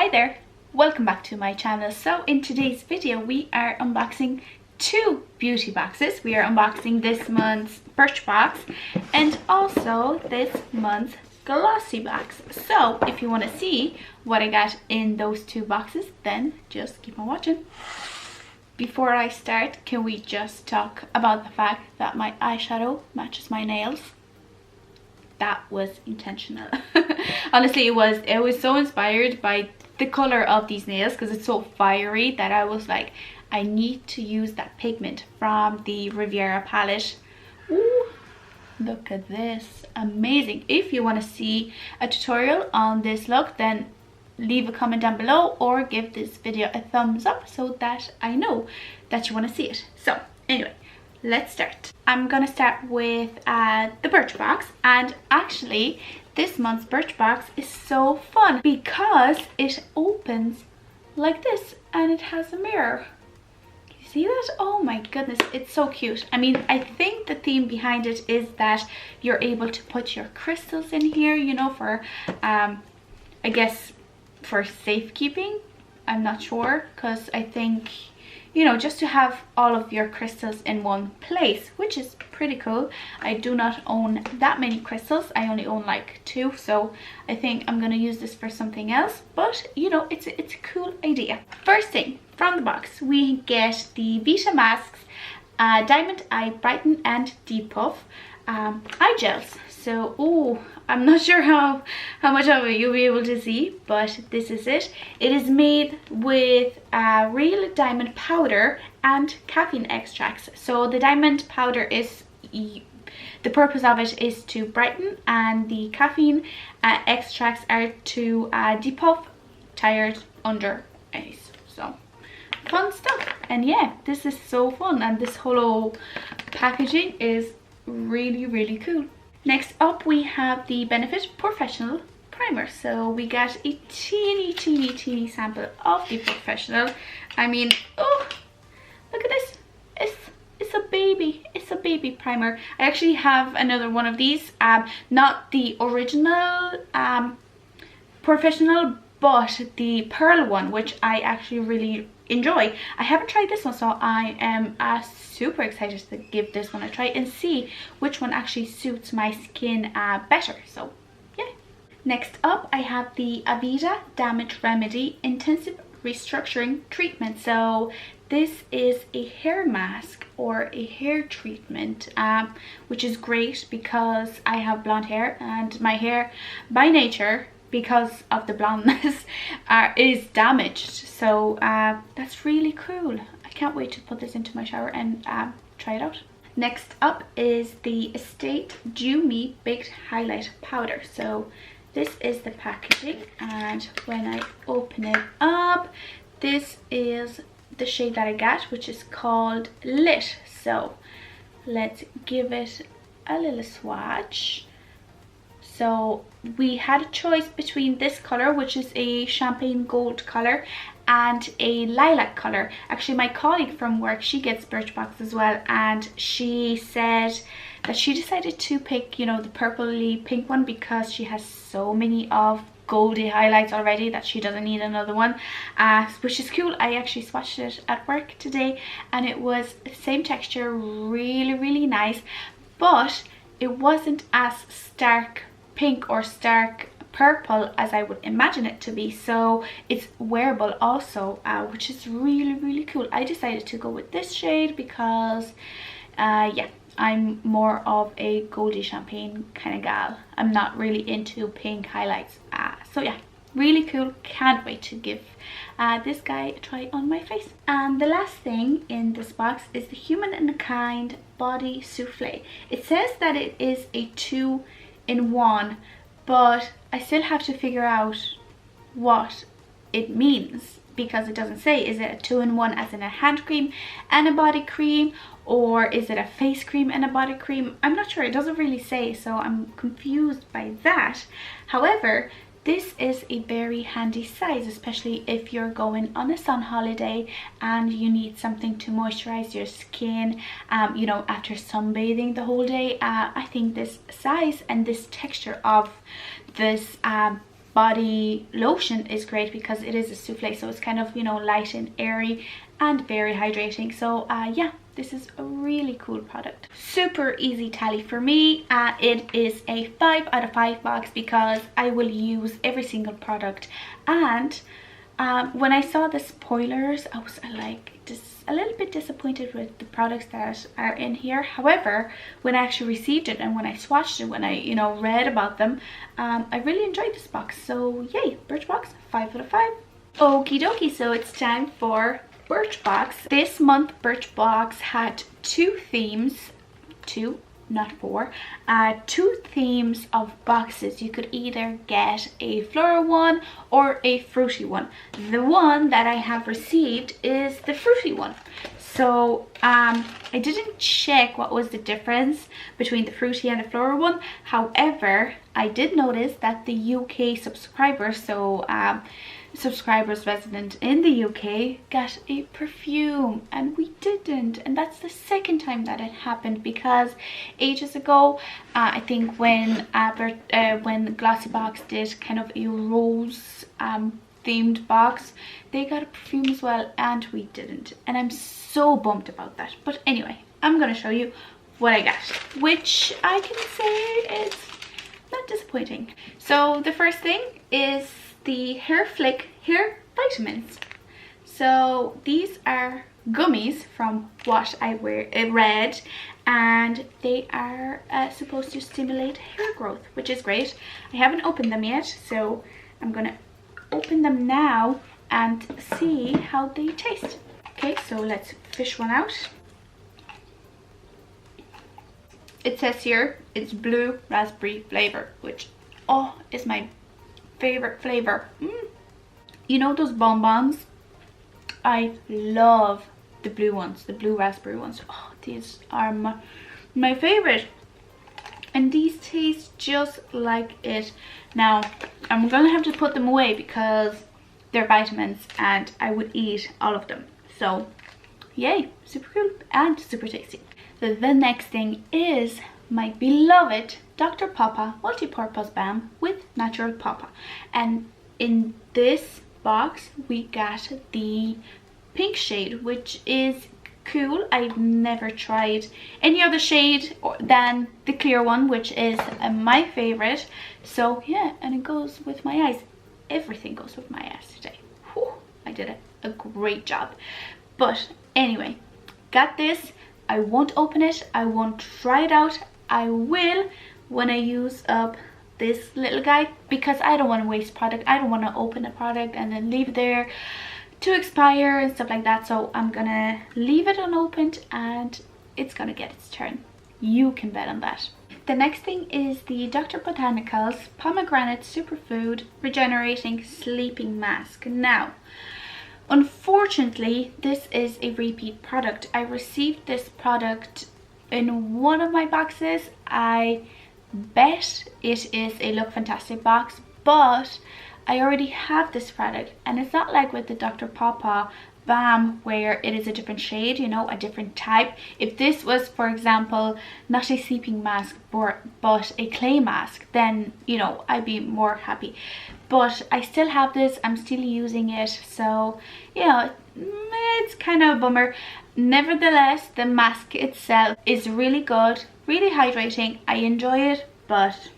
Hi there, welcome back to my channel. So in today's video we are unboxing two beauty boxes. We are unboxing this month's Birchbox and also this month's Glossybox. So if you want to see what I got in those two boxes, then just keep on watching. Before I start, can we just talk about the fact that my eyeshadow matches my nails? That was intentional. Honestly, it was so inspired by the color of these nails because it's so fiery that I was like, I need to use that pigment from the Riviera palette. Ooh, look at this, amazing. If you want to see a tutorial on this look, then leave a comment down below or give this video a thumbs up so that I know that you want to see it. So anyway, let's start. I'm gonna start with the Birchbox, and actually this month's Birchbox is so fun because it opens like this and it has a mirror. Can you see that? Oh my goodness, it's so cute. I mean, I think the theme behind it is that you're able to put your crystals in here, you know, for I guess for safekeeping. I'm not sure, because I think, you know, just to have all of your crystals in one place, which is pretty cool. I do not own that many crystals. I only own like 2, so I think I'm gonna use this for something else, but you know, it's a cool idea. First thing from the box, we get the Vitamasques Diamond Eye Brighten and Depuff eye gels. So, oh, I'm not sure how much of it you'll be able to see, but this is it. It is made with real diamond powder and caffeine extracts. So the diamond powder is, the purpose of it is to brighten, and the caffeine extracts are to depuff tired under eyes. So fun stuff. And yeah, this is so fun, and this whole packaging is really cool. Next up we have the Benefit Porefessional primer. So we got a teeny sample of the Porefessional. I mean, oh, look at this. It's a baby primer. I actually have another one of these, not the original Porefessional, but the pearl one, which I actually really enjoy. I haven't tried this one, so I am super excited to give this one a try and see which one actually suits my skin better. So yeah. Next up I have the Aveda Damage Remedy Intensive Restructuring Treatment. So this is a hair mask or a hair treatment, which is great because I have blonde hair, and my hair by nature, because of the blondness, is damaged. So that's really cool. I can't wait to put this into my shower and try it out. Next up is the Estate Dew Me Baked Highlight Powder. So this is the packaging, and when I open it up, this is the shade that I got, which is called Lit. So let's give it a little swatch. So we had a choice between this color, which is a champagne gold color, and a lilac color. Actually, my colleague from work, she gets Birchbox as well, and she said that she decided to pick, you know, the purpley pink one because she has so many of goldy highlights already that she doesn't need another one, which is cool. I actually swatched it at work today and it was the same texture, really nice, but it wasn't as stark pink or stark purple as I would imagine it to be. So it's wearable also, which is really cool. I decided to go with this shade because yeah, I'm more of a goldy champagne kind of gal. I'm not really into pink highlights, so yeah, really cool. Can't wait to give this guy a try on my face. And the last thing in this box is the Human and Kind Body Souffle. It says that it is a 2-in-1, but I still have to figure out what it means, because it doesn't say. Is it a 2-in-1 as in a hand cream and a body cream, or is it a face cream and a body cream? I'm not sure. It doesn't really say, so I'm confused by that. However, this is a very handy size, especially if you're going on a sun holiday and you need something to moisturize your skin, you know, after sunbathing the whole day. I think this size and this texture of this body lotion is great because it is a souffle, so it's kind of, you know, light and airy and very hydrating. So yeah, this is a really cool product. Super easy tally for me. It is a 5 out of 5 box because I will use every single product. And when I saw the spoilers, I was like a little bit disappointed with the products that are in here. However, when I actually received it and when I swatched it, when I, you know, read about them, I really enjoyed this box. So yay, Birchbox, 5 out of 5. Okie dokie, so it's time for Birchbox. This month Birchbox had 2 themes, 2, not 4, 2 themes of boxes. You could either get a floral one or a fruity one. The one that I have received is the fruity one. So I didn't check what was the difference between the fruity and the floral one. However, I did notice that the UK subscribers, so subscribers resident in the UK, got a perfume and we didn't. And that's the second time that it happened, because ages ago, I think when Glossybox did kind of a rose themed box, they got a perfume as well and we didn't, and I'm so bummed about that. But anyway, I'm gonna show you what I got, which I can say is not disappointing. So the first thing is the Hairflick hair vitamins. So these are gummies from what I read, and they are supposed to stimulate hair growth, which is great. I haven't opened them yet, so I'm gonna open them now and see how they taste. Okay, so let's fish one out. It says here it's blue raspberry flavor, which is my favorite flavor. You know those bonbons? I love the blue ones, the blue raspberry ones. Oh, these are my favorite, and these taste just like it. Now I'm gonna have to put them away because they're vitamins and I would eat all of them. So yay, super cool and super tasty. So the next thing is my beloved Dr. Pawpaw multi-purpose balm with natural pawpaw, and in this box we got the pink shade, which is cool. I've never tried any other shade than the clear one, which is my favorite. So yeah, and it goes with my eyes. Everything goes with my eyes today. Whew, I did a great job. But anyway, got this. I won't open it, I won't try it out. I will when I use up this little guy, because I don't want to waste product. I don't want to open a product and then leave it there to expire and stuff like that. So I'm gonna leave it unopened and it's gonna get its turn. You can bet on that. The next thing is the Dr. Botanicals Pomegranate Superfood Regenerating Sleeping Mask. Now, unfortunately, this is a repeat product. I received this product in one of my boxes. I bet it is a Look Fantastic box, but I already have this product, and it's not like with the Dr. Pawpaw Balm where it is a different shade, you know, a different type. If this was, for example, not a sleeping mask but a clay mask, then, you know, I'd be more happy. But I still have this, I'm still using it, so yeah, it's kind of a bummer. Nevertheless, the mask itself is really good, really hydrating. I enjoy it, but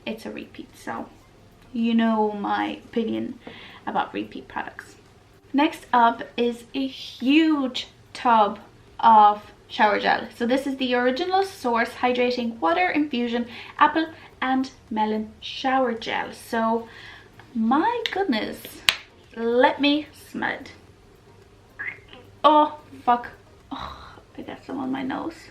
it's a repeat, so you know my opinion about repeat products. Next up is a huge tub of shower gel. So this is the Original Source Hydrating Water Infusion Apple and Melon Shower Gel. So my goodness, let me smell it. Oh fuck, oh, I got some on my nose.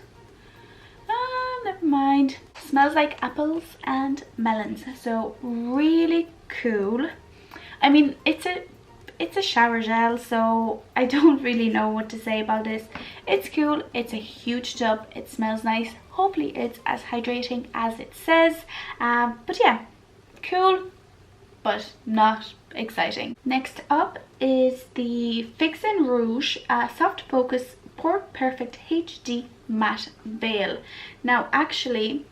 Never mind. Smells like apples and melons, so really cool. I mean, it's a shower gel, so I don't really know what to say about this. It's cool, it's a huge tub, it smells nice. Hopefully it's as hydrating as it says, but yeah, cool but not exciting. Next up is the Fix and Rouge Soft Focus Pore Perfect HD Matte Veil. Now actually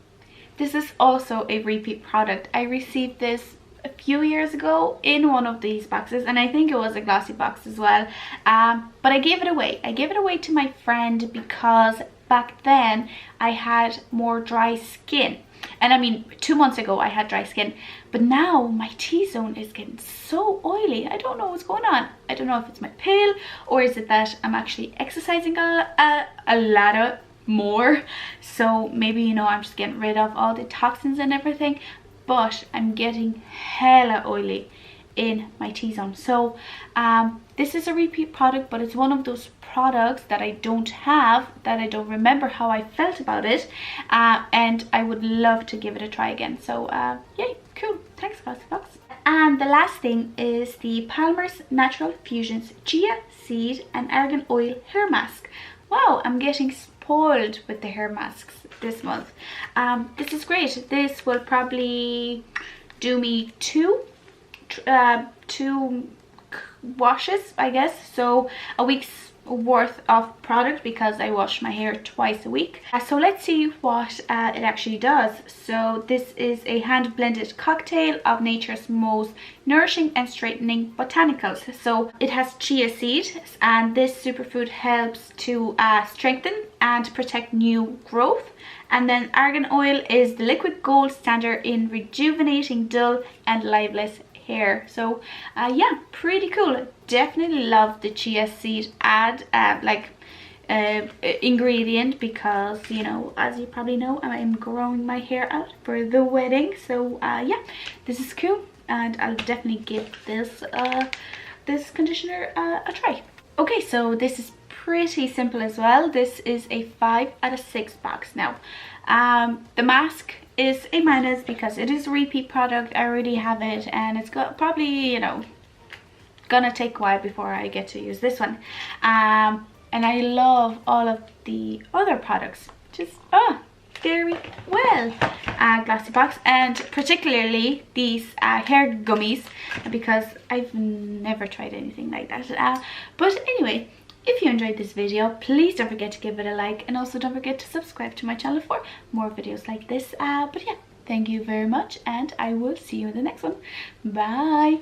this is also a repeat product. I received this a few years ago in one of these boxes, and I think it was a glossy box as well, but I gave it away. I gave it away to my friend because back then I had more dry skin. And I mean, 2 months ago I had dry skin, but now my T-zone is getting so oily. I don't know what's going on. I don't know if it's my pill, or is it that I'm actually exercising a lot more. So maybe, you know, I'm just getting rid of all the toxins and everything, but I'm getting hella oily in my T-zone. So this is a repeat product, but it's one of those products that I don't have, that I don't remember how I felt about it, and I would love to give it a try again. So yay, cool, thanks Glossybox. And the last thing is the Palmer's Natural Fusions Chia Seed and Argan Oil Hair Mask. Wow, I'm getting spoiled with the hair masks this month. This is great. This will probably do me two washes, I guess, so a week's worth of product, because I wash my hair twice a week. So let's see what it actually does. So this is a hand blended cocktail of nature's most nourishing and straightening botanicals. So it has chia seed, and this superfood helps to strengthen and protect new growth. And then argan oil is the liquid gold standard in rejuvenating dull and lifeless hair. So yeah, pretty cool. Definitely love the chia seed ingredient, because, you know, as you probably know, I'm growing my hair out for the wedding. So yeah, this is cool, and I'll definitely give this this conditioner a try. Okay, so this is pretty simple as well. This is a 5 out of 6 box. Now the mask is a minus because it is a repeat product. I already have it, and it's got probably, you know, gonna take a while before I get to use this one. And I love all of the other products just very well. Glossybox, and particularly these hair gummies, because I've never tried anything like that. But anyway, if you enjoyed this video, please don't forget to give it a like, and also don't forget to subscribe to my channel for more videos like this. But yeah, thank you very much, and I will see you in the next one. Bye.